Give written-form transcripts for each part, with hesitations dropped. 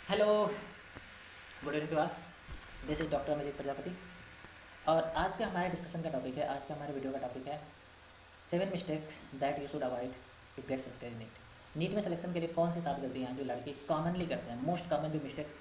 Hello, good evening to all. This is doctor Abhijit Prajapati. और आज का हमारे डिस्कशन का टॉपिक है, आज का हमारे वीडियो का टॉपिक है 7 mistakes that you should avoid to get selected in NEET. NEET में सिलेक्शन के लिए कौन सी 7 गलतियाँ जो लड़के कॉमनली करते हैं, मोस्ट कॉमन जो मिस्टेक्स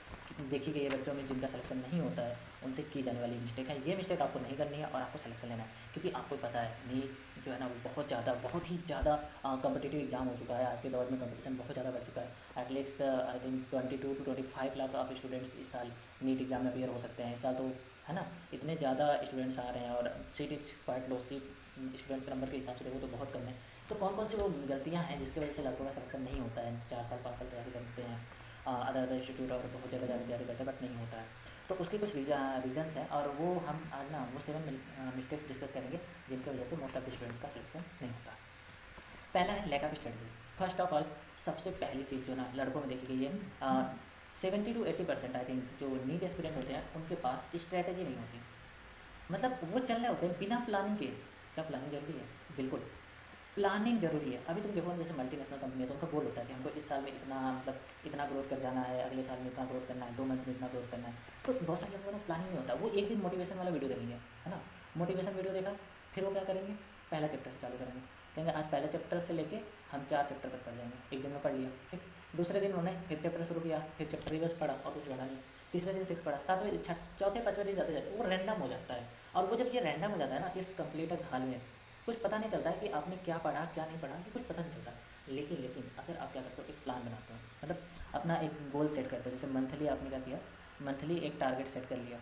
देखी गई है बच्चों में जिनका सिलेक्शन नहीं होता है, उनसे की जाने वाली मिस्टेक है। ये मिस्टेक आपको नहीं करनी है और आपको सिलेक्शन लेना है, क्योंकि आपको पता है नीट जो है ना वो बहुत ही ज़्यादा कम्पिटिटिव एग्जाम हो चुका है। आज के दौर में कंपटीशन बहुत ज़्यादा बढ़ चुका है। At least I think 22 to 25 lakh of students इस साल नीट एग्जाम में अपियर हो सकते हैं। इस साल तो है ना इतने ज़्यादा स्टूडेंट्स आ रहे हैं और seat is quite low. Seat students के नंबर के हिसाब से देखो तो बहुत कम है। तो कौन कौन सी वो गलतियाँ हैं जिसकी वजह से लड़कों का सिलेक्शन नहीं होता है, 4 साल 5 साल तैयारी करते हैं, अदर इंस्टीट्यूट और बहुत जगह जाकर तैयारी करते हैं बट नहीं होता है। तो उसके कुछ रीजन्स हैं और वो हम आज ना वो 7 मिस्टेक्स डिस्कस करेंगे जिनकी वजह से मोस्ट ऑफ द स्टूडेंट्स का सिलेक्शन नहीं होता। पहला है lack of strategy. First of all सबसे पहली चीज़ जो ना लड़कों में देखी गई है, 70 to 80% आई थिंक जो नीट एस्पिरेंट होते हैं उनके पास स्ट्रेटजी नहीं होती। मतलब वो चल रहे होते हैं बिना प्लानिंग के। क्या प्लानिंग जरूरी है? बिल्कुल प्लानिंग जरूरी है। अभी तुम देखो जैसे मल्टीनेशनल कंपनी है तो उनका गोल होता है कि हमको इस साल में इतना मतलब इतना ग्रोथ कर जाना है, अगले साल में इतना ग्रोथ करना है, 2 मंथ में इतना ग्रोथ करना है। तो बहुत सारे लोगों को प्लानिंग नहीं होता। वो एक दिन मोटिवेशन वाला वीडियो देखेंगे, है ना, मोटिवेशन वीडियो देखा, फिर वो क्या करेंगे, पहला चैप्टर से चालू करेंगे, कहेंगे आज पहले चैप्टर से लेके हम 4 चैप्टर तक पढ़ जाएंगे। एक दिन में पढ़ लिया, ठीक। दूसरे दिन उन्होंने फिर चैप्टर शुरू किया, फिर चैप्टर रिवर्स पढ़ा और कुछ बढ़ा लिया। तीसरे दिन 6 पढ़ा, सातवें चौथे 5वें दिन जाते जाते वो रैंडम हो जाता है। और वो जब ये रैंडम हो जाता है ना, इट्स कंप्लीट हाल में कुछ पता नहीं चलता है कि आपने क्या पढ़ा क्या नहीं पढ़ा, ये कुछ पता नहीं चलता। लेकिन अगर आप क्या करते हो, एक प्लान बनाते हो, मतलब अपना एक गोल सेट करते हो। जैसे मंथली आपने क्या किया, मंथली एक टारगेट सेट कर लिया,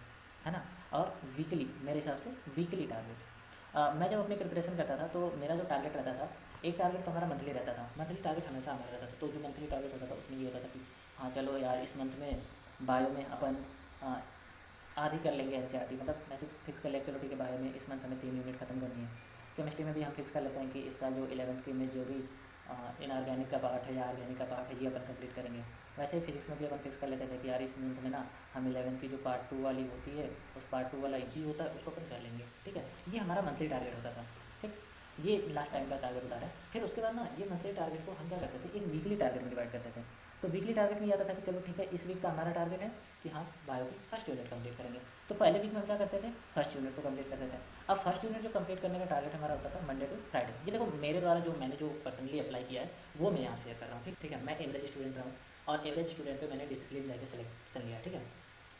है ना, और वीकली, मेरे हिसाब से वीकली टारगेट। मैं जब अपनी प्रिपरेशन करता था तो मेरा जो टारगेट रहता था, एक टारगेट तो हमारा मंथली रहता था। मंथली टारगेट हमेशा हमारा रहता था। तो जो मंथली टारगेट होता था उसमें ये होता था कि हाँ चलो यार इस मंथ में बायो में अपन आधी कर लेंगे एनसीईआरटी, मतलब मैसेज फिक्स कर लेंगे, चलो ठीक है बायो में इस मंथ हमें 3 यूनिट खत्म करनी है। केमिस्ट्री में भी हम फिक्स कर लेते हैं कि इस साल जो 11th की में जो भी इनऑर्गेनिक का पार्ट है या ऑर्गेनिक का पार्ट है ये अपन कंप्लीट करेंगे। वैसे ही फिजिक्स में भी अपन फिक्स कर लेते थे कि यार इस मंथ में ना हम 11th की जो पार्ट 2 वाली होती है, उस पार्ट 2 वाला इजी होता है उसको अपन कर लेंगे, ठीक है। ये हमारा मंथली टारगेट होता था, ठीक। ये लास्ट टाइम का टारगेट बता रहा है। फिर उसके बाद ना ये मंथली टारगेट को हम क्या करते थे, एक वीकली टारगेट में डिवाइड करते थे। तो वीकली टारगेट में ये आता था कि चलो ठीक है इस वीक का हमारा टारगेट है कि हाँ बायो की फर्स्ट यूनिट कंप्लीट करेंगे। तो पहले वीक में हम क्या करते थे, फर्स्ट यूनिट को कंप्लीट करते थे। अब फर्स्ट यूनिट जो कंप्लीट करने का टारगेट हमारा होता था मंडे टू फ्राइडे। ये देखो मेरे द्वारा जो मैंने जो पर्सनली अप्लाई किया है वो मैं यहाँ शेयर कर रहा हूँ, ठीक है। मैं एवरेज स्टूडेंट रहा हूँ और एवरेज स्टूडेंट पे मैंने डिसिप्लिन लेके सिलेक्शन लिया, ठीक है।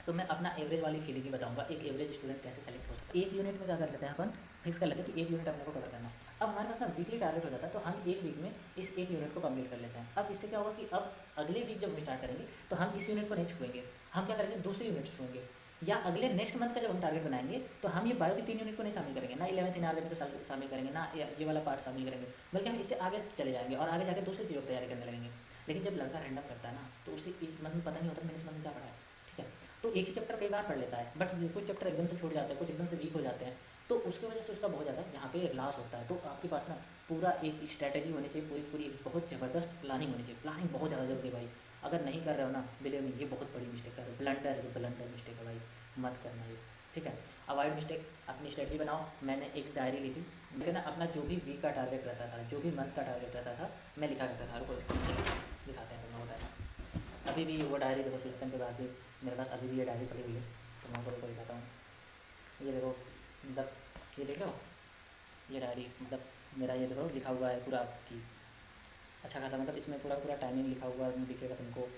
तो मैं अपना एवरेज वाली फीलिंग ही बताऊंगा, एक एवरेज स्टूडेंट कैसे सेलेक्ट हो सकता है। एक यूनिट में क्या कर लेते हैं अपन, फिक्स कर लेते हैं कि एक यूनिट अपने को कवर करना है। अब हमारे पास ना वीकली टारगेट हो जाता है तो हम एक वीक में इस एक यूनिट को कंप्लीट कर लेते हैं। अब इससे क्या होगा कि अब अगले वीक जब हम स्टार्ट करेंगे तो हम इस यूनिट को नहीं छुएंगे, हम क्या करेंगे दूसरी यूनिट छुएंगे। या अगले नेक्स्ट मंथ का जब हम टारगेट बनाएंगे तो हम ये बायो की 3 यूनिट को नहीं शामिल करेंगे, ना 11th इनऑर्गेनिक को शामिल करेंगे, ना ये वाला पार्ट शामिल करेंगे, बल्कि हम इससे आगे चले जाएंगे और आगे जाकर दूसरी चीज़ों की तैयारी करने लगेंगे। लेकिन जब लड़का रैंडम करता है ना तो उसे इस मंथ में पता नहीं होता मैंने इस मंथ में क्या पढ़ा है, ठीक है। तो एक ही चैप्टर कई बार पढ़ लेता है बट कुछ चैप्टर एकदम से छूट जाते हैं, कुछ एकदम से वीक हो जाते हैं। तो उसकी वजह से उसका बहुत ज़्यादा यहाँ पे लॉस होता है। तो आपके पास ना पूरा एक स्ट्रैटेजी होनी चाहिए, पूरी पूरी एक बहुत ज़बरदस्त प्लानिंग होनी चाहिए। प्लानिंग बहुत ज़्यादा जरूरी है भाई। अगर नहीं कर रहे हो ना बिलीव में ये बहुत बड़ी मिस्टेक कर रहे हो, ब्लंडर है, ब्लंडर मिस्टेक है भाई, मत करना ये, ठीक है। अवॉइड मिस्टेक, अपनी स्ट्रेटजी बनाओ। मैंने एक डायरी ली थी, मैंने ना अपना जो भी वीक का टारगेट रहता था, जो भी मंथ का टारगेट रहता था मैं लिखा करता था। रुको दिखाते हैं तुम लोगों को। अभी भी वो डायरी देखो, सिलेक्शन के बाद भी मेरे पास अभी भी ये डायरी पड़ी हुई है, तो मैं आपको दिखाता हूँ। ये देखो, मतलब ये देख लो, ये डायरी मतलब मेरा ये देखो लिखा हुआ है पूरा की अच्छा खासा, मतलब इसमें पूरा पूरा टाइमिंग लिखा हुआ है, दिखेगा तुमको।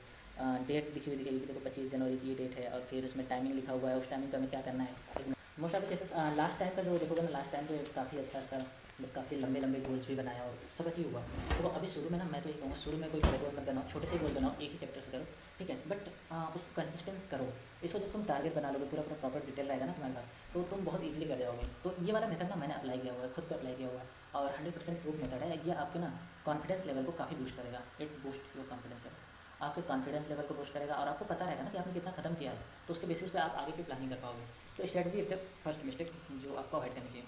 डेट लिखी हुई दिखेगी, देखो 25 जनवरी की डेट है और फिर उसमें टाइमिंग लिखा हुआ है, उस टाइमिंग पर हमें क्या करना है। Most of cases last time का जो देखोगे ना, लास्ट टाइम पे काफ़ी अच्छा मतलब काफ़ी लंबे लंबे गोल्स भी बनाया और सब अचीव हुआ। तो अभी शुरू में ना मैं तो ये कहूँगा शुरू में कोई बड़े गोल मत बनाओ, छोटे से गोल बनाओ, एक ही चैप्टर से करो, ठीक है। बट उसको कंसिस्टेंट करो। इसको जब तुम टारगेट बना लोगे, पूरा पूरा प्रॉपर डिटेल रहेगा ना तुम्हारे पास, तो तुम बहुत ईजिली कर जाओगे। तो ये वाला मेथड ना मैंने अप्लाई किया हुआ है, खुद पे अप्लाई किया हुआ है और 100% प्रूफ मेथड है। ये आपके ना कॉन्फिडेंस लेवल को काफ़ी बूस्ट करेगा। It boost your confidence level, आपके कॉन्फिडेंस लेवल को बूस्ट करेगा और आपको पता रहेगा ना कि आपने कितना खत्म किया है। तो उसके बेसिस पे आप आगे की प्लानिंग कर पाओगे। तो स्ट्रेटजी इज फर्स्ट मिस्टेक जो आपको अवॉइड करनी चाहिए।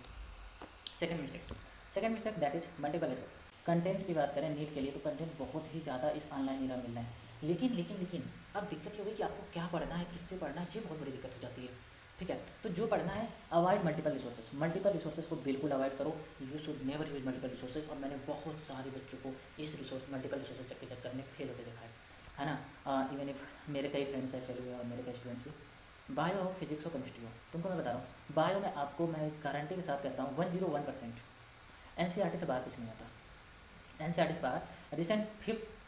Second mistake that is multiple resources. Content की बात करें नीट के लिए तो कंटेंट बहुत ही ज़्यादा इस ऑनलाइन ईरा मिल रहा है। लेकिन अब दिक्कत ये होगी कि आपको क्या पढ़ना है, किससे पढ़ना है, ये बहुत बड़ी दिक्कत हो जाती है, ठीक है। तो जो पढ़ना है avoid multiple resources. Multiple resources को बिल्कुल अवॉइड करो। You should never use multiple resources. और मैंने बहुत सारे बच्चों को इस रिसोर्स मल्टीपल रिसोर्सेज के चक्कर में फेल होकर देखा है ना। इवन इफ मेरे कई फ्रेंड्स हैं फेल हुए और मेरे कई स्टूडेंट्स भी, बायो हो, फिजिक्स हो, केमिस्ट्री हो, तुमको मैं बता रहा हूँ बायो में आपको मैं गारंटी के साथ कहता हूँ 101% NCERT से बाहर कुछ नहीं आता। NCERT से बाहर रिसेंट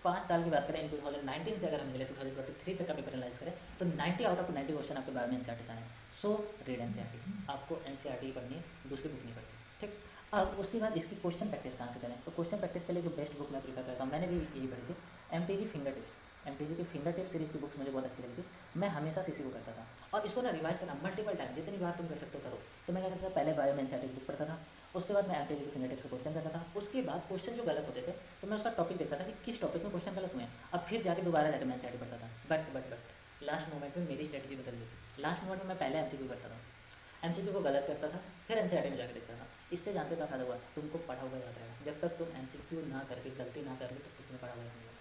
5 साल की बात करें, 2019 से अगर हम ले 2023 तक का पेपर एनालाइज करें तो 90 आउट ऑफ 90 क्वेश्चन आपके बायो में NCERT से आए। सो रीड NCERT, आपको NCERT ही पढ़नी है, दूसरी बुक नहीं पढ़नी, ठीक। अब उसके बाद इसकी क्वेश्चन प्रैक्टिस कहाँ से करें, तो क्वेश्चन प्रैक्टिस के लिए जो बेस्ट बुक मैं प्रीफर करता हूँ, मैंने भी यही पढ़ी थी, MTG फिंगर टिप्स। MTG की फिंगर टिप्स सीरीज़ की बुक्स मुझे बहुत अच्छी लगी थी। मैं हमेशा CC को करता था और इसको ना रिवाइज करना मल्टीपल टाइम, जितनी बार तुम कर सकते हो करो। तो मैं क्या करता था, पहले बायो में NCERT की बुक पढ़ता था, उसके बाद मैं MTG की फिंगर टिप्स को क्वेश्चन करता था, उसके बाद क्वेश्चन जो गलत होते थे तो मैं उसका टॉपिक देखता था कि किस टॉपिक में क्वेश्चन गलत हुए हैं, अब फिर जाके दोबारा जाकर मैं NCERT पढ़ता था। बट लास्ट मोमेंट में मेरी स्ट्रेटजी बदल गई थी। लास्ट मोमेंट में मैं पहले MCQ करता था, MCQ को गलत करता था, फिर NCERT में जाकर देखता था। इससे जानते क्या फायदा हुआ, तुमको पढ़ा हुआ याद रहेगा। जब तक तुम MCQ ना करके गलती ना करोगे तब तक तुम्हें पढ़ा हुआ याद नहीं होगा।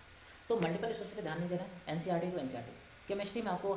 तो मल्टीपल रिसोर्स पे ध्यान नहीं देना है, NCERT तो NCERT। केमिस्ट्री में आपको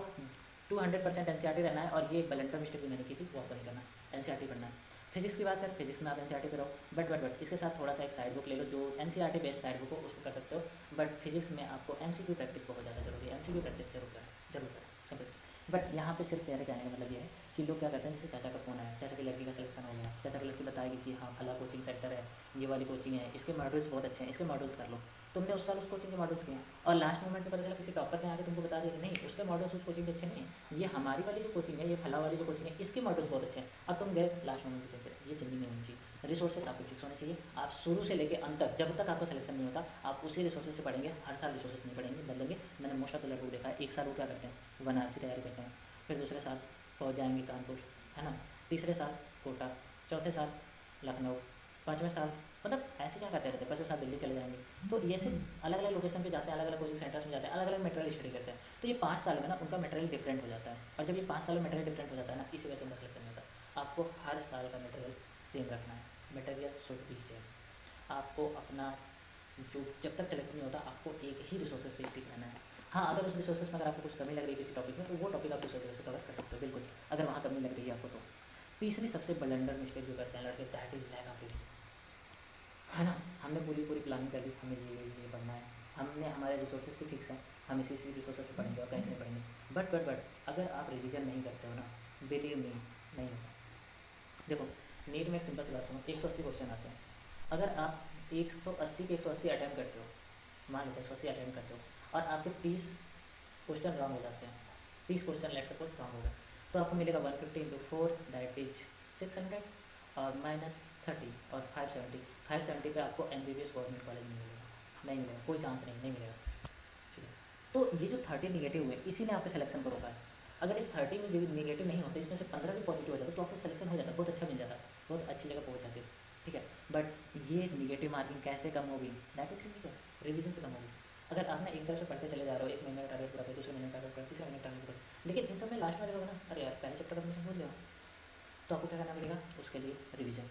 200% NCERT रहना है, और ये बलंटर मिस्टेक भी मैंने की थी, वो आपको नहीं करना, NCERT पढ़ना है। फिजिक्स की बात करें, फिजिक्स में आप NCERT पे रहो, बट इसके साथ थोड़ा सा एक साइड बुक ले लो जो NCERT बेस्ड साइड बुक हो, उसको कर सकते हो। बट फिजिक्स में आपको MCQ प्रैक्टिस बहुत ज़्यादा जरूरी है, MCQ प्रैक्टिस जरूर करें। बट यहाँ पे सिर्फ मेरे कहने का मतलब ये है कि लोग क्या करते हैं, जैसे चाचा का फ़ोन आया, चाचा की लड़की का सिलेक्शन हो गया, चाचा की लड़की बताएगी कि हाँ फला कोचिंग सेंटर है, ये वाली कोचिंग है, इसके मॉड्यूल्स बहुत अच्छे हैं, इसके मॉड्यूल्स कर लो। तुमने उस साल उस कोचिंग के मॉडल्स किए और लास्ट मोमेंट में पता चला किसी टॉपर ने आके तुमको बता दिया कि नहीं उसके मॉडल्स उस कोचिंग के अच्छे नहीं है, ये हमारी वाली जो कोचिंग है, ये फला वाली जो कोचिंग है, इसके मॉडल्स बहुत अच्छे हैं। अब तुम गए लास्ट मोमेंट के चक्कर, ये चेंजिंग नहीं होनी चाहिए। रिसोर्सेस आपको फिक्स होने चाहिए। आप शुरू से लेकर अंत तक, जब तक आपका सिलेक्शन नहीं होता, आप उसी रिसोर्सेज से पढ़ेंगे। हर साल रिसोर्सेज नहीं पढ़ेंगे, बदलेंगे। मैंने मोस्ट ऑफ द लड़कों को देखा है, एक साल वो क्या करते हैं, बनारसी तैयारी करते हैं, फिर दूसरे साल पहुँच जाएंगे कानपुर, है ना, तीसरे साल कोटा, चौथे साल लखनऊ, पाँचवें साल मतलब ऐसे क्या करते रहते हैं, 5वें साल दिल्ली चले जाएंगे। तो ये से अलग अलग लोकेशन पे जाते हैं, अलग अलग कोचिंग सेंटर्स में जाते हैं, अलग अलग मटेरियल स्टडी करते हैं। तो ये 5 साल में ना उनका मटेरियल डिफरेंट हो जाता है, और जब ये 5 साल में मटेरियल डिफरेंट हो जाता है ना, इसी वजह से उनका सिलेक्शन नहीं होता। आपको हर साल का मटेरियल सेम रखना है, मटेरियल शुड बी सेम। आपको अपना जो जब तक सिलेक्शन नहीं होता, आपको एक ही रिसोर्सेज पे स्टिक रहना है। हाँ, अगर उस रिसोर्सेज में अगर आपको कुछ कमी लग रही है किसी टॉपिक में, तो वो टॉपिक आप दूसरी जगह से कवर कर सकते हो, बिल्कुल, अगर वहाँ कमी लग रही है आपको तो। तीसरी सबसे ब्लंडर मिस्टेक जो करते हैं लड़के, दैट इज़ लैक ऑफ, है ना, हमने पूरी प्लानिंग कर ली, हमें ये पढ़ना है, हमने हमारे रिसोर्सेज भी फिक्स हैं, हम इसी रिसोर्सेज से पढ़ेंगे और कहीं से नहीं पढ़ेंगे। बट अगर आप रिवीजन नहीं करते हो ना, बिलीव मी, नहीं होगा। देखो नीट में एक सिंपल सी बात सुनो, 180 क्वेश्चन आते हैं। अगर आप 180 के 180 अटैम्प्ट करते हो, मान लेते हैं 180 अटैम्प्ट करते हो, और आपके 30 क्वेश्चन रॉन्ग हो जाते हैं, 30 क्वेश्चन लेट सपोज रॉन्ग होगा, तो आपको मिलेगा 150 × 4 दैट इज 600 और -30 और 570 पे आपको MBBS गवर्नमेंट कॉलेज नहीं मिलेगा, कोई चांस नहीं मिलेगा, ठीक है। तो ये जो 30 निगेटिव हुए, इसी ने आपके सिलेक्शन को रोका है। अगर इस 30 में निगेटिव नहीं होते, इसमें से 15 भी पॉजिटिव हो जाता तो आपको सिलेक्शन हो जाता, बहुत अच्छा मिल जाता, बहुत अच्छी जगह पहुँच जाते, ठीक है। बट ये निगेटिव मार्किंग कैसे कम होगी, दैट इज रिविजन से कम होगी। अगर आप ना एक तरफ से पढ़ते चले जा रहे हो, 1 महीने का टारगेट पूरा किया, दूसरे महीने का टारगेट पूरा, तीसरे महीने का टारगेट पूरा, लेकिन इन सब में लास्ट में देखोगे ना, अरे यार पहले चैप्टर का तुमसे भूल गया, तो आपको क्या करना पड़ेगा, उसके लिए रिवीजन,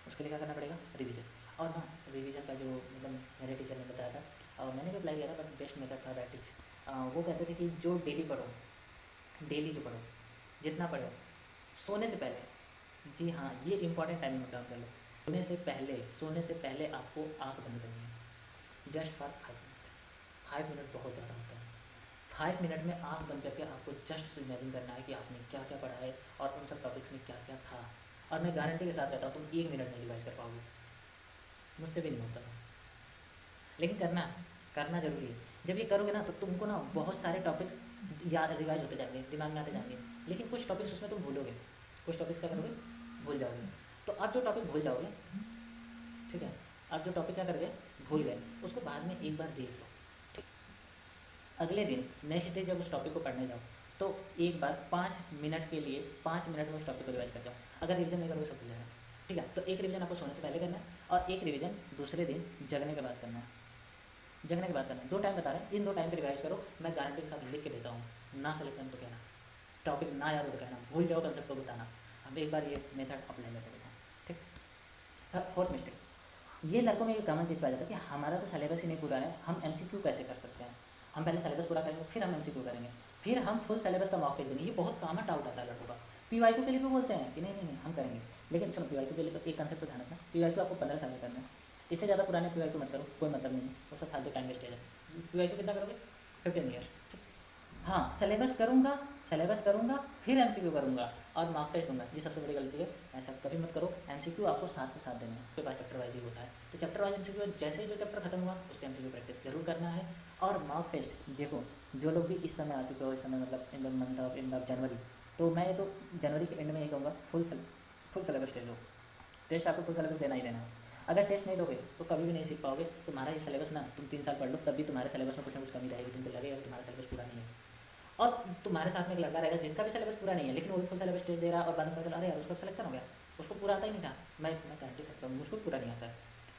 उसके लिए क्या करना पड़ेगा, रिवीजन। और ना रिवीजन का जो मतलब मेरे टीचर ने बताया था, और मैंने भी अप्लाई किया था, बट बेस्ट मेथड था दैट इज, वो कहते थे कि जो डेली पढ़ो, डेली जो पढ़ो, जितना पढ़ो, सोने से पहले, जी हाँ ये इंपॉर्टेंट टाइमिंग नोट डाउन कर लो, सोने से पहले आपको आँख बंद करनी है, जस्ट फॉर 5 मिनट। 5 मिनट बहुत ज़्यादा होता है। 5 मिनट में आँख बंद करके आपको जस्ट इमेजिन करना है कि आपने क्या क्या पढ़ा है और उन सब टॉपिक्स में क्या क्या था, और मैं गारंटी के साथ कहता हूँ तुम 1 मिनट में रिवाइज कर पाओगे, मुझसे भी नहीं होता, लेकिन करना ज़रूरी है। जब ये करोगे ना तो तुमको ना बहुत सारे टॉपिक्स याद रिवाइज होते जाएंगे, दिमाग में आते जाएंगे, लेकिन कुछ टॉपिक्स उसमें तुम भूलोगे, कुछ टॉपिक्स क्या करोगे, भूल जाओगे। तो आप जो टॉपिक भूल जाओगे, ठीक है, आप जो टॉपिक क्या करोगे, भूल गए, उसको बाद में एक बार देख लो, ठीक। अगले दिन नेक्स्ट डे जब उस टॉपिक को पढ़ने जाओ, तो एक बार 5 मिनट के लिए 5 मिनट में उस टॉपिक को रिवाइज कर जाओ। अगर रिवीजन नहीं करोगे सब भूल जाएगा, ठीक है। तो एक रिवीजन आपको सोने से पहले करना है, और एक रिवीजन दूसरे दिन जगने के बाद करना है, 2 टाइम बता रहे हैं, इन 2 टाइम पर रिवाइज करो। मैं गारंटी के साथ लिख के देता हूँ, ना सिलेक्शन तो कहना, टॉपिक ना याद हो तो कहना, भूल जाओ कंसेप्ट तो बताना। अब एक बार ये मेथड अप्लाई करके देखो, ठीक। फोर्थ मिस्टेक, ये लड़कों में एक कॉमन चीज़ पाया जाता है कि हमारा तो सिलेबस ही नहीं पूरा है, हम MCQ कैसे कर सकते हैं, हम पहले सिलेबस पूरा करेंगे फिर हम MCQ करेंगे, फिर हम फुल सिलेबस का मॉक टेस्ट देंगे। ये बहुत कॉमन डाउट आता है लड़कों का। PYQ के लिए भी बोलते हैं कि नहीं हम करेंगे, लेकिन सुनो PYQ के लिए तो एक कंसेप्ट तो ध्यान रखना, PYQ आपको 15 साल में करना है, इससे ज़्यादा पुराने PYQ मत करो, कोई मतलब नहीं है, वो सब फालतू टाइम वेस्ट है। PYQ कितना करोगे, 15 ईयर, ठीक। हाँ, सिलेबस करूँगा फिर एमसीक्यू करूँगा और मॉक टेस्ट दूंगा। ये सबसे बड़ी गलती है, ऐसा कभी मत करो। एमसीक्यू आपको साथ के साथ देना है, उसके बाद चैप्टर वाइज ही होता है। तो चैप्टर वाइज एमसीक्यू जैसे ही जो चैप्टर खत्म हुआ उसके एमसीक्यू प्रैक्टिस जरूर करना है। और मॉक टेस्ट देखो, जो लोग भी इस समय आ चुके हो, इस समय मतलब in the month of end of January, तो मैं तो जनवरी के एंड में ये कहूँगा फुल सिलेबस टेस्ट लो। टेस्ट आपको फुल सिलेबस देना ही देना है। अगर टेस्ट नहीं दोगे तो कभी भी नहीं सीख पाओगे। तुम्हारा ये सिलेबस ना, तुम 3 साल पढ़ लो तब भी तुम्हारे सिलेबस में कुछ ना कुछ कमी रहेगी, तुमको लगेगा तुम्हारा सिलेबस पूरा नहीं है। और तुम्हारे साथ में एक लड़का रहेगा जिसका भी सिलेबस पूरा नहीं है, लेकिन वो भी फुल सिलेबस टेस्ट दे रहा है और बाद में पता चला अरे यार उसका सिलेक्शन हो गया, उसको पूरा आता ही नहीं था। मैं गारंटी सकता हूँ मुझको पूरा नहीं आता है।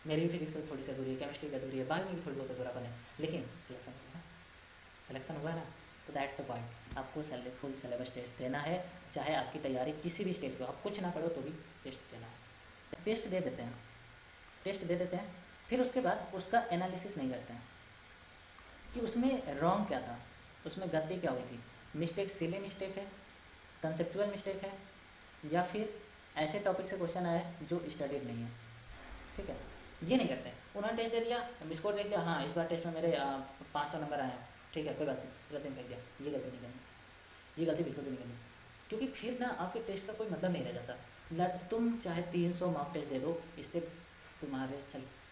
मेरी भी फिजिक्स थोड़ी सी अधूरी है, केमिस्ट्री की अधूरी है, बायो में भी थोड़ी बहुत अधूरापन है, लेकिन सिलेक्शन हुआ ना, तो दैट्स द पॉइंट। आपको फुल सिलेबस टेस्ट देना है, चाहे आपकी तैयारी किसी भी स्टेज पर, आप कुछ ना पढ़ो तो भी टेस्ट देना है। टेस्ट दे देते हैं, फिर उसके बाद उसका एनालिसिस नहीं करते हैं कि उसमें रॉन्ग क्या था, उसमें गलती क्या हुई थी। मिस्टेक सिली मिस्टेक है, कंसेप्चुअल मिस्टेक है, या फिर ऐसे टॉपिक से क्वेश्चन आया जो स्टडीड नहीं है। ठीक है, ये नहीं करते। उन्होंने टेस्ट दे दिया, स्कोर देख लिया, हाँ इस बार टेस्ट में मेरे 500 नंबर आए हैं, ठीक है कोई बात नहीं, गलती नहीं कर दिया। ये गलती नहीं करनी, ये गलती बिल्कुल भी नहीं करनी, क्योंकि फिर ना आपके टेस्ट का कोई मतलब नहीं रह जाता। तुम चाहे 300 मॉक टेस्ट दे दो, इससे तुम्हारे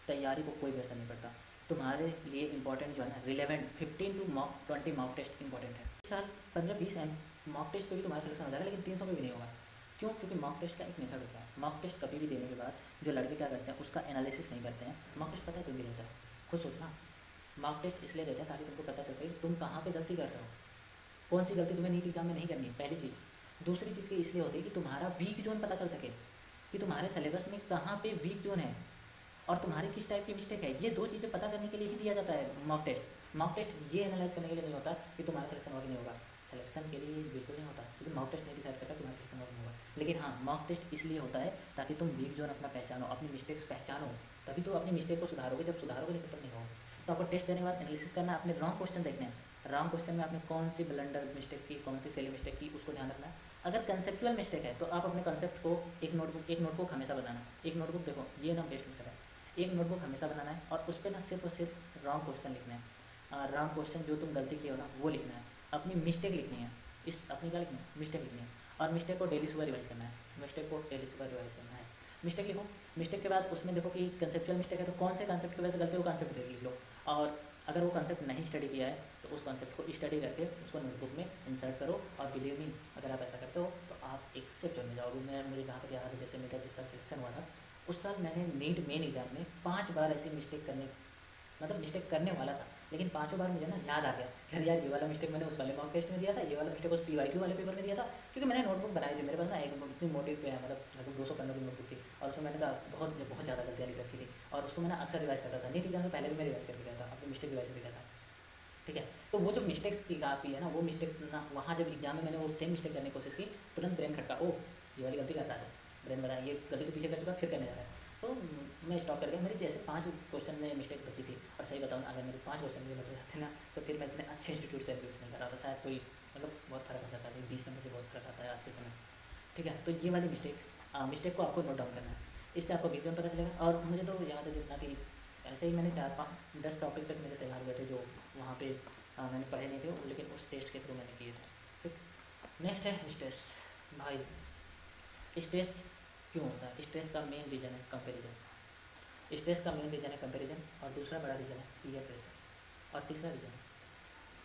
तैयारी को कोई असर नहीं पड़ता। तुम्हारे लिए इंपॉर्टेंट जो है ना, relevant 15 to 20 mock test important है। इस साल 15-20 मॉक टेस्ट पे भी तुम्हारा सिलेक्शन हो जाएगा, लेकिन 300 पे भी नहीं होगा। क्यों? क्योंकि मॉक टेस्ट का एक मेथड होता है। मॉक टेस्ट कभी भी देने के बाद जो लड़के क्या करते हैं, उसका एनालिसिस नहीं करते हैं। मॉक टेस्ट पता है क्यों देता है, खुद सोचना। मॉक टेस्ट इसलिए देते हैं ताकि तुमको पता चल सके तुम कहाँ पर गलती कर रहे हो, कौन सी गलती तुम्हें नीट एग्जाम में नहीं करनी, पहली चीज़। दूसरी चीज़ की इसलिए होती है कि तुम्हारा वीक जोन पता चल सके, कि तुम्हारे सिलेबस में कहाँ पे वीक जोन है और तुम्हारी किस टाइप की मिस्टेक है। ये 2 चीज़ें पता करने के लिए ही दिया जाता है मॉक टेस्ट। मॉक टेस्ट ये एनालाइज करने के लिए नहीं होता कि तुम्हारा सिलेक्शन होगा कि नहीं होगा, सिलेक्शन के लिए बिल्कुल नहीं होता, क्योंकि मॉक टेस्ट नहीं डिसाइड करता तुम्हारा सिलेक्शन होगा कि नहीं होगा। लेकिन हाँ, मॉक टेस्ट इसलिए होता है ताकि तुम वीक जोन अपना पहचानो, अपनी मिस्टेक्स पहचानो, तभी तो अपनी मिस्टेक को सुधारोगे। जब सुधारोगे नहीं तो नहीं होगा। तो आपको टेस्ट देने के बाद एनालिसिस करना है, अपने रॉन्ग क्वेश्चन देखने हैं, रॉन्ग क्वेश्चन में आपने कौन सी ब्लंडर मिस्टेक की, कौन सी सिली मिस्टेक की, उसको ध्यान रखना है। अगर कंसेप्चुअल मिस्टेक है तो आप अपने कंसेप्ट को एक नोटबुक हमेशा बनाना। एक नोटबुक देखो, ये ना बेस्ट मेथड है। एक नोटबुक हमेशा बनाना है और उस पर ना सिर्फ और सिर्फ रॉन्ग क्वेश्चन लिखना है। रॉन्ग क्वेश्चन जो तुम गलती किए हो ना वो लिखना है, अपनी मिस्टेक लिखनी है, अपनी क्या लिखनी है, मिस्टेक लिखनी है। और मिस्टेक को डेली सुबह रिवाइज करना है, मिस्टेक लिखो। मिस्टेक के बाद उसमें देखो कि कंसेप्चुअल मिस्टेक है तो कौन से कंसेप्ट की वजह से गलती है, वो कंसेप्ट लिख लो। और अगर वो कंसेप्ट नहीं स्टडी किया है तो उस कंसेप्ट को स्टडी करके उसको नोटबुक में इंसर्ट करो। और बिलीव मी, अगर आप ऐसा करते हो तो आप एक से जोन में जाओगे। मुझे जहाँ तक याद है, जैसे मेरा जिस साल सिलेक्शन हुआ था उस साल मैंने नीट मेन एग्जाम में 5 बार ऐसी मिस्टेक करने वाला था, लेकिन 5 बार मुझे ना याद आ गया, यार ये वाला मिस्टेक मैंने उस वाले मॉक टेस्ट में दिया था, ये वाला मिस्टेक उस PYQ वाले पेपर में दिया था। क्योंकि मैंने नोटबुक बनाई थी, मेरे पास ना एक इतनी मोटी मतलब लगभग 200 पन्नों की नोटबुक थी, और उसमें मैंने बहुत ज़्यादा गलतियाँ लिख रखी थी, और उसको मैंने अक्सर रिवाइज करता था। नीट एग्जाम से पहले भी मैं रिवाइज करके गया था, अपनी मिस्टेक रिवाइज करके गया था। ठीक है, तो वो जो मिस्टेक्स की कापी है ना, वो मिस्टेक ना वहाँ जब एग्जाम में मैंने वो सेम मिस्टेक करने की कोशिश की, तुरंत ब्रेन खटका, ओ ये वाली गलती कर रहा था, ब्रेन बताया ये गलती को पीछे कर चुका, फिर करने जा रहा है। तो मैं स्टॉप कर गया। मेरी जैसे 5 क्वेश्चन में मिस्टेक बची थी, और सही बताऊँ अगर मेरे 5 क्वेश्चन भी बच जाते ना, तो फिर मैं इतने अच्छे इंस्टीट्यूट से एडमिशन नहीं कर रहा था, शायद कोई मतलब बहुत फ़र्क आ जाता है, 20 नंबर से बहुत फ़र्क आता है आज के समय। ठीक है, तो ये वाली मिस्टेक को आपको नोट डाउन करना है, इससे आपको वीक जोन पता चलेगा। और मुझे तो याद है जितना कि ऐसे ही मैंने 4-5-10 टॉपिक तक मेरे तैयार हुए थे जो वहाँ पे मैंने पढ़े नहीं थे, लेकिन उस टेस्ट के थ्रू मैंने किए थे। ठीक, नेक्स्ट है स्ट्रेस। भाई स्ट्रेस क्यों होता है? स्ट्रेस का मेन रीज़न है कंपैरिजन। स्ट्रेस का मेन रीज़न है कंपैरिजन, और दूसरा बड़ा रीज़न है पीयर प्रेशर, और तीसरा रीज़न है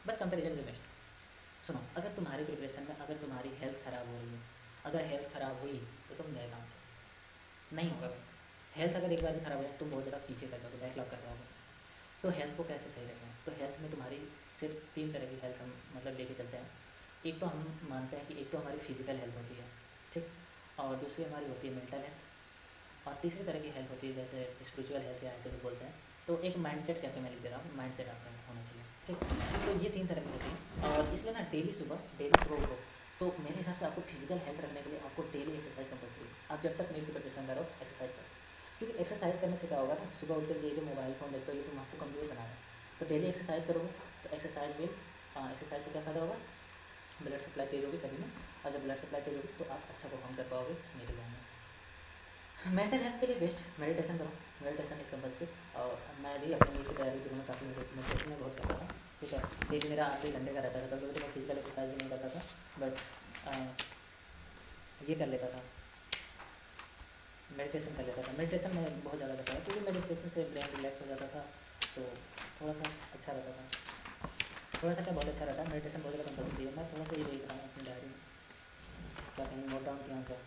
बट कंपैरिजन इज बेस्ट। सुनो, अगर तुम्हारी प्रिपरेशन में अगर तुम्हारी हेल्थ ख़राब हो रही है, अगर हेल्थ ख़राब हुई तो तुम गए काम से, नहीं होगा भाई। हेल्थ अगर एक बार भी ख़राब हो जाए तुम बहुत ज़्यादा पीछे कर जाओगे, बैकलॉग कर जाओगे। तो हेल्थ को कैसे सही रखना है? तो हेल्थ में तुम्हारी सिर्फ 3 तरह की हेल्थ हम मतलब लेके चलते हैं। एक तो हम मानते हैं कि एक तो हमारी फिजिकल हेल्थ होती है, ठीक, और दूसरी हमारी होती है मेंटल हेल्थ, और तीसरी तरह की हेल्थ होती है जैसे स्पिरिचुअल हेल्थ या ऐसे भी बोलते हैं। तो एक माइंडसेट कहते हैं, मैं लिख दे रहा हूँ, माइंडसेट आपका होना चाहिए। ठीक, तो ये 3 तरह की होती है, और इसलिए ना डेली सुबह उठो। तो मेरे हिसाब से आपको फिजिकल हेल्थ रखने के लिए आपको डेली एक्सरसाइज कंपल्सरी। आप जब तक नीट की प्रिपरेशन करो एक्सरसाइज करो, क्योंकि एक्सरसाइज करने से क्या होगा ना, सुबह उठ कर ये जो मोबाइल फ़ोन देखते हो ये तुम आपको कमज़ोर बना रहा है। तो डेली एक्सरसाइज करोगे तो एक्सरसाइज से क्या फ़ायदा होगा, ब्लड सप्लाई तेज़ होगी शरीर में, और जब ब्लड सप्लाई तेज़ होगी तो आप अच्छा परफॉर्म कर पाओगे नीट एग्जाम में। मेंटल हेल्थ के लिए बेस्ट मेडिटेशन करो, मेडिटेशन इज कंपल्सरी। और मैं भी अपनी नीट की तैयारी के लिए काफ़ी मेडिटेशन में बहुत करता हूँ। ठीक है। डेली मेरा 8 घंटे का रहता था। कभी कभी तो मैं फिजिकल एक्सरसाइज भी नहीं करता था, बट ये कर लेता था, मेडिटेशन कर लेता था। मेडिटेशन में बहुत ज़्यादा करता था, क्योंकि मेडिटेशन से ब्रेन रिलैक्स हो जाता था, तो थोड़ा सा अच्छा रहता था। थोड़ा सा क्या, बहुत अच्छा रहता है। मेडिटेशन बहुत ज़्यादा कंपल्सरी है। मैं थोड़ा सा ये देख रहा हूँ अपनी डायरी में, क्या कहीं नोट डाउन किया क्या।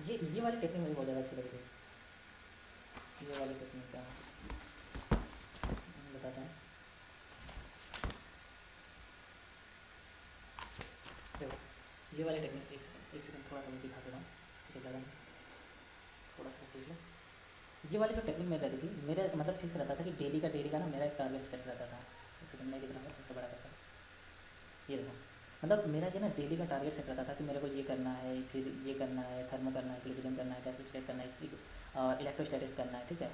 ये वाली टेक्निक मुझे बहुत ज़्यादा अच्छी लगी थी। ये वाली टेक्निक क्या बताते हैं, देखो ये वाली टेक्निक, एक सेकंड थोड़ा सा मैं दिखा देता हूँ, ठीक है, ज़्यादा नहीं, थोड़ा सा देख लो। ये वाली जो टेक्निक मेरी रहती थी, मेरा मतलब फिक्स रहता था कि डेली का ना मेरा एक टारगेट सेट रहता था। एक सेकंड मैं कितना सबसे बड़ा करता हूँ, ये देखो, मतलब मेरा जो ना डेली का टारगेट सेट रहता था कि मेरे को ये करना है, फिर ये करना है, थर्मो करना है, इक्विलिब्रियम करना है, गैस स्टेट करना है, और इलेक्ट्रोस्टैटिक्स करना है, ठीक है,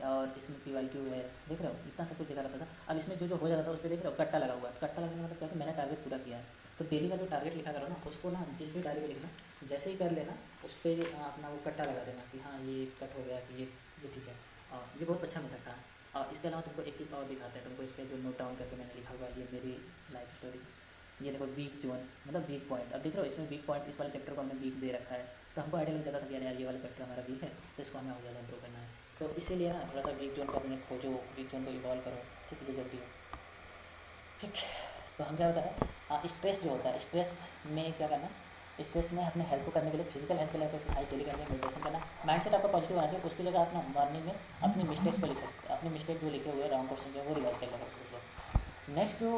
और इसमें PYQ है, देख रहे हो, इतना सब कुछ देखा रहता था। अब इसमें जो हो जाता था उस पर देख रहे हो कट्टा लगा हुआ है। कट्टा लगने का मतलब क्या, कि मैंने टारगेट पूरा किया है। तो डेली का जो टारगेट लिखा करो ना, उसको ना जिस भी डायरी में लिखना, जैसे ही कर लेना उस पर अपना वो कट्टा लगा देना कि हाँ ये कट हो गया, कि ये ठीक है। और ये बहुत अच्छा मेथड था। और इसके अलावा तुमको एक चीज़ और दिखाते हैं, तुमको इस पर जो नोट डाउन करके मैंने लिखा हुआ है, ये मेरी लाइफ स्टोरी। ये देखो वीक जोन, मतलब वीक पॉइंट। अब देख रहे हो इसमें वीक पॉइंट, इस वाले चैप्टर को हमने वीक दे रखा है, तो हमको आइडिया लग जाता था कि यार ये वाला चैप्टर हमारा वीक है, तो इसको हमें और ज़्यादा इंप्रूव करना है। तो इसीलिए ना थोड़ा सा वीक जोन को अपने खोजो, वीक जोन को इवॉल्व करो, ठीक है, ये जल्दी है, ठीक। तो हम क्या होता है, स्ट्रेस जो होता है, स्ट्रेस में क्या करना, स्ट्रेस में अपने हेल्थ को करने के लिए, फिजिकल हेल्थ के लिए एक्सरसाइज डेली करनी है, मेडिटेशन करना। माइंडसेट आपका पॉजिटिव आना चाहिए। उसकी जगह आप ना मॉर्निंग में अपनी मिस्टेक्स को लिख सकते हैं, अपनी मिस्टेक जो लिखे हुए रॉन्ग क्वेश्चन जो है वो रिवाइज कर लेगा उसको। नेक्स्ट जो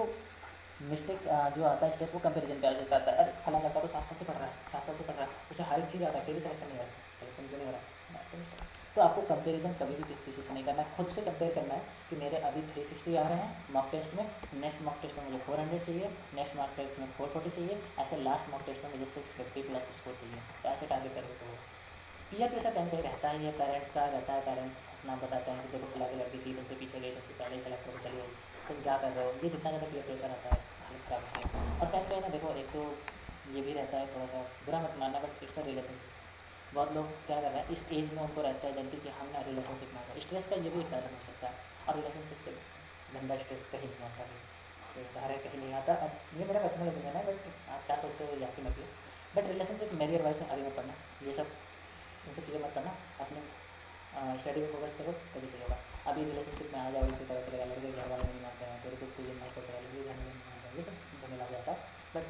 मिस्टेक जो आता है स्ट्रेस, वो कंपेरिजन पे आ जाता है। अरे फला लड़का तो 7 साल से पढ़ रहा है, 7 साल से पढ़ रहा है, उसे हर एक चीज़ आता है, फिर भी सिलेक्शन नहीं हो रहा, सिलेक्शन क्यों नहीं हो रहा। तो आपको कंपैरिजन कभी भी किसी से नहीं करना है, खुद से कंपेयर करना है कि मेरे अभी 360 आ रहे हैं मॉक टेस्ट में, नेक्स्ट मॉक टेस्ट में मुझे 400 चाहिए, नेक्स्ट मॉक टेस्ट में 440 चाहिए, ऐसे लास्ट मॉक टेस्ट में मुझे 650 प्लस स्कोर चाहिए। तो ऐसे टारगेट करोगे तो पीयर प्रेशर कहीं कहीं रहता ही है, पेरेंट्स का रहता है। पेरेंट्स अपना बताते हैं कि देखो फिलहाल की लड़की थी, तुमसे पीछे गई, तुमसे पहले ही सेलेक्ट होकर चली गई, तुम क्या कर रहे हो। ये जितना ज़्यादा पीयर प्रेशर आता है हालत खराब होती है। और कहीं कहीं ना देखो, एक तो ये भी रहता है, थोड़ा सा बुरा मत मानना, बट इट्स अ रिलेशनशिप। बहुत लोग क्या कर रहे हैं, इस एज में उनको रहता है जल्दी कि हम ना रिलेशनशिप में आए। स्ट्रेस का ये भी एक कारण हो सकता है, और रिलेशनशिप से गंदा स्ट्रेस कहीं नहीं आता है, बाहर कहीं नहीं आता। अब ये मेरा पर्सनल ओपिनियन है, बट आप क्या सोचते हो ये आपकी मर्जी है। बट रिलेशनशिप मेरी एडवाइस है, अभी मत पढ़ना ये सब, इन सब चीज़ें मत करना, अपने स्टडी पे फोकस करो, तभी सही होगा। अभी रिलेशनशिप में आ जाओ, इसी तरह से लगा लड़के घर वाले नहीं मानते हैं, तेरे को ये नहीं पता, ये घर में नहीं मानते हैं, ये सब झमेला जाता है। बट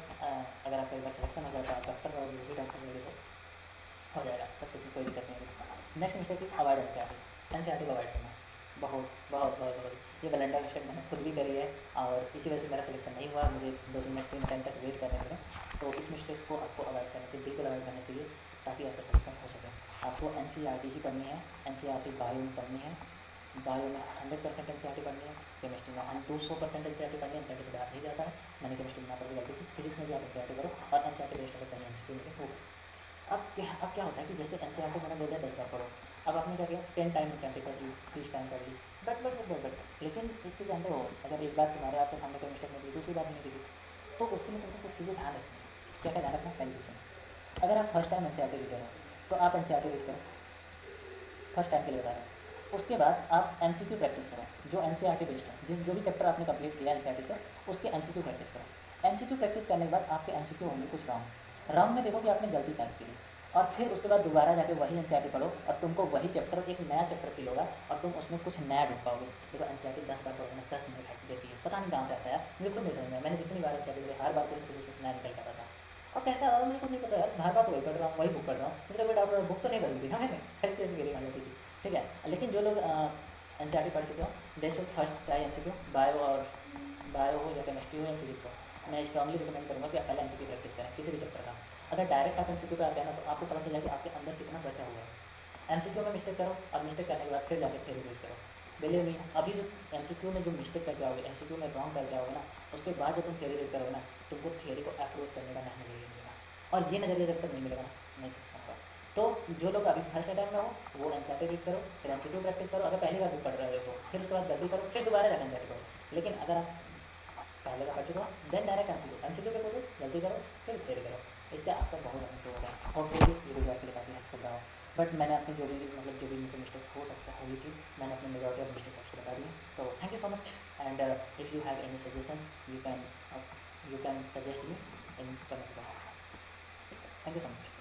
अगर आपका एक बार सिलेक्शन हो जाता है डॉक्टर और भी डॉक्टर मिले तो हो जाएगा, तब किसी कोई दिक्कत नहीं होगी। Next mistake is avoid NCERT को अवॉइड करना। बहुत बहुत बहुत बहुत ये ब्लंडर मिस्टेक मैंने खुद भी करी है, और इसी वजह से मेरा सिलेक्शन नहीं हुआ, मुझे 2 दिन 3 टाइम तक वेट करने पड़े। तो इस मिस्टेक्स को आपको अवॉइड करना चाहिए, बिल्कुल अवॉइड करना चाहिए, ताकि आपका सिलेक्शन हो सके। आपको एनसीईआरटी ही पढ़नी है, एनसीईआरटी बायो में पढ़नी है, बायो में 100% एनसीईआरटी पढ़नी है, केमिस्ट्री में हम 200% एनसीईआरटी पढ़नी है, एनसीईआरटी से बाहर नहीं जाता है। मैंने केमिस्ट्री में ना पढ़ के गलती थी, फिजिक्स में भी आप एनसीईआरटी करो, और एनसीईआरटी बेस्ड अगर कहीं एमसीक्यू में हो। अब क्या होता है कि जैसे एनसीईआरटी मैंने बोल दिया 10 बार पढ़ो, अब आपने क्या किया 10 टाइम एनसीईआरटी पढ़ ली, 30 टाइम पढ़ ली, बट लेकिन एक चीज़ जानते हो, अगर एक बार तुम्हारे आपके सामने कोई मिस्टेक नहीं दिखी, दूसरी बार नहीं दिखी, तो उसके लिए तुमको कुछ चीज़ें ध्यान रखनी है। क्या क्या ध्यान रखना, पहली चीज़, अगर आप फर्स्ट टाइम एनसीईआरटी रीड करो तो आप एनसीईआरटी रीड करो, फर्स्ट टाइम के लिए बता रहा हूँ। उसके बाद आप एमसीक्यू प्रैक्टिस करो, जो एनसीईआरटी बेस्ड है, जो भी चैप्टर आपने कंप्लीट किया एनसीईआरटी से, उसके एमसीक्यू प्रैक्टिस करो। एमसीक्यू प्रैक्टिस करने के बाद आपके एमसीक्यू होंगे कुछ राउंड में देखो कि आपने गलती क्या की, और फिर उसके बाद दोबारा जाके वही एनसीईआरटी पढ़ो, और तुमको वही चैप्टर एक नया चैप्टर फील होगा, और तुम उसमें कुछ नया ढूंढ पाओगे। देखो एनसीईआरटी 10 बार पढ़ो ना, 10 मिनट देती है, पता नहीं कहाँ से आता है, मुझे खुद नहीं समझ में। मैंने जितनी बार एनसीईआरटी पढ़ी, हर बार कुछ नया निकल कर आता था, और कैसा आता था मुझे खुद नहीं पता यार, हर बार तो वही पढ़ रहा हूँ, वही बुक पढ़ रहा हूँ, मुझे कभी डाउट बुक तो नहीं बदलती ना, मैंने खरीद कैसे गिरी मानी थी, ठीक है। लेकिन जो लोग एनसीईआरटी पढ़ चुके हो, they should first try MCQ, bio हो या केमिस्ट्री हो या फिजिक्स हो, मैं स्ट्रांगली रिकमेंड करूँगा कि आप पहले एमसीक्यू प्रैक्टिस करें किसी भी चैप्टर का। अगर डायरेक्ट आप एमसीक्यू पे आते हैं ना, तो आपको पता चल जाएगा कि आपके अंदर कितना बचा हुआ है। एमसीक्यू में मिस्टेक करो, और मिस्टेक करने के बाद फिर जाकर थ्योरी रीड करो। बिलीव मी, अभी जो एमसीक्यू में जो मिस्टेक कर जाओगे, एमसीक्यू में रॉन्ग कर जाओगे ना, उसके बाद जब तुम थ्योरी रीड करोगे ना, तुमको थ्योरी को अप्रोच करने का नजरिया मिलेगा, और ये नजरिया जब तक नहीं मिलेगा नहीं समझ सकता। तो जो लोग अभी फर्स्ट टाइम में हो, वो एनसीईआरटी रीड करो, फिर एमसीक्यू प्रैक्टिस करो, अगर पहली बार बुक पढ़ रहे हो तो फिर उसके बाद गलती करो, फिर दोबारा जाकर एनसीईआरटी करो। लेकिन अगर आप पहले का पढ़ चुके हो, देन डायरेक्ट एमसीक्यू पे करो, गलती करो, फिर थ्योरी करो, इससे आपका बहुत ज़्यादा होगा। होपफुली ये वीडियो आपके लिए काफ़ी हेल्पफुल रहा हो। बट मैंने अपनी जो भी मतलब जो भी मुझसे मिस्टेक्स हो सकता है हुई थी, मैंने अपनी मेजॉरिटी ऑफ मिस्टेक्स आपको बता दी। तो thank you so much, and if you have any suggestion you can suggest me in comment box. Thank you so much.